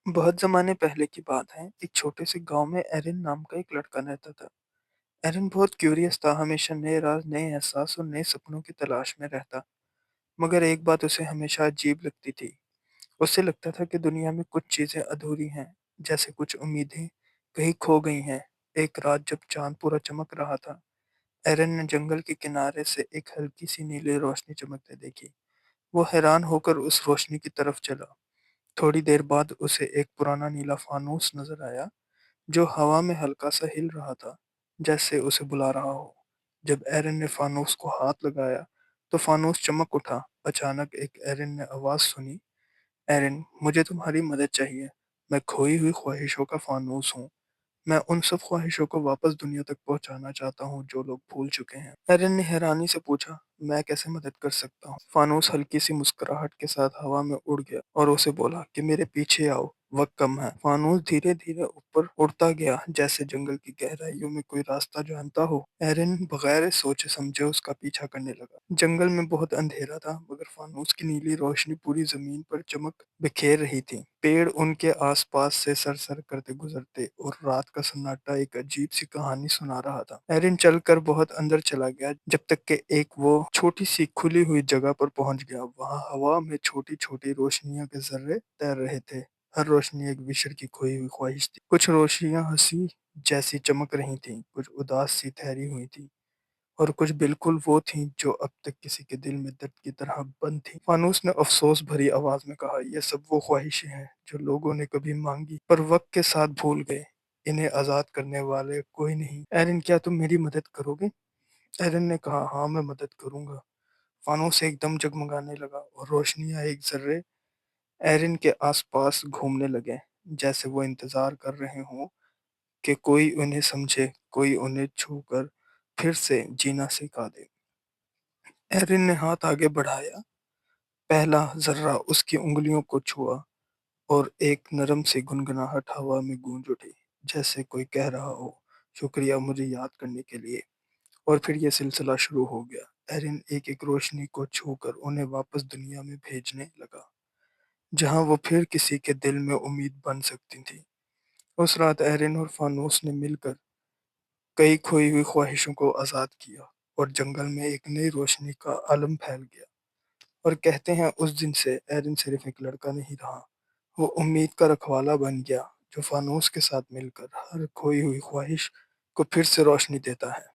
बहुत ज़माने पहले की बात है। एक छोटे से गांव में एरिन नाम का एक लड़का रहता था। एरिन बहुत क्यूरियस था, हमेशा नए राज, नए एहसास और नए सपनों की तलाश में रहता। मगर एक बात उसे हमेशा अजीब लगती थी। उसे लगता था कि दुनिया में कुछ चीज़ें अधूरी हैं, जैसे कुछ उम्मीदें कहीं खो गई हैं। एक रात जब चांद पूरा चमक रहा था, एरिन ने जंगल के किनारे से एक हल्की सी नीली रोशनी चमकते देखी। वो हैरान होकर उस रोशनी की तरफ चला। थोड़ी देर बाद उसे एक पुराना नीला फानूस नजर आया, जो हवा में हल्का सा हिल रहा था, जैसे उसे बुला रहा हो। जब एरिन ने फानूस को हाथ लगाया, तो फानूस चमक उठा। अचानक एक एरिन ने आवाज सुनी, एरिन, मुझे तुम्हारी मदद चाहिए। मैं खोई हुई ख्वाहिशों का फानूस हूँ। मैं उन सब ख्वाहिशों को वापस दुनिया तक पहुंचाना चाहता हूँ जो लोग भूल चुके हैं। एरिन ने हैरानी से पूछा, मैं कैसे मदद कर सकता हूँ? फानूस हल्की सी मुस्कुराहट के साथ हवा में उड़ गया और उसे बोला कि मेरे पीछे आओ, वक्त कम है। फानूस धीरे धीरे ऊपर उड़ता गया, जैसे जंगल की गहराइयों में कोई रास्ता जानता हो। एरिन बगैर सोचे समझे उसका पीछा करने लगा। जंगल में बहुत अंधेरा था, मगर फानूस की नीली रोशनी पूरी जमीन पर चमक बिखेर रही थी। पेड़ उनके आसपास से सरसर करते गुजरते और रात का सन्नाटा एक अजीब सी कहानी सुना रहा था। एरिन चलकर बहुत अंदर चला गया, जब तक कि एक वो छोटी सी खुली हुई जगह पर पहुंच गया। वहां हवा में छोटी छोटी रोशनियों के जर्रे तैर रहे थे। हर रोशनी एक विषय की खोई हुई ख्वाहिश थी। कुछ रोशनियां हंसी जैसी चमक रही थीं, कुछ उदास सी ठहरी हुई थी, और कुछ बिल्कुल वो थीं जो अब तक किसी के दिल में दर्द की तरह बंद थी। फानूस ने अफसोस भरी आवाज में कहा, यह सब वो ख्वाहिशें हैं जो लोगों ने कभी मांगी पर वक्त के साथ भूल गए। इन्हें आजाद करने वाले कोई नहीं। एरिन, क्या तुम मेरी मदद करोगे? एरिन ने कहा, हाँ, मैं मदद करूंगा। फानूस एकदम जगमगाने लगा और रोशनियां एक जर्रे एरिन के आसपास घूमने लगे, जैसे वो इंतजार कर रहे हों कि कोई उन्हें समझे, कोई उन्हें छूकर फिर से जीना सिखा दे। एरिन ने हाथ आगे बढ़ाया, पहला जर्रा उसकी उंगलियों को छुआ और एक नरम सी गुनगुनाहट हवा में गूंज उठी, जैसे कोई कह रहा हो, शुक्रिया मुझे याद करने के लिए। और फिर यह सिलसिला शुरू हो गया। एरिन एक एक रोशनी को छूकर उन्हें वापस दुनिया में भेजने लगा, जहां वो फिर किसी के दिल में उम्मीद बन सकती थी। उस रात एरिन और फानूस ने मिलकर कई खोई हुई ख्वाहिशों को आज़ाद किया, और जंगल में एक नई रोशनी का आलम फैल गया। और कहते हैं उस दिन से एरिन सिर्फ एक लड़का नहीं रहा, वो उम्मीद का रखवाला बन गया, जो फानूस के साथ मिलकर हर खोई हुई ख्वाहिश को फिर से रोशनी देता है।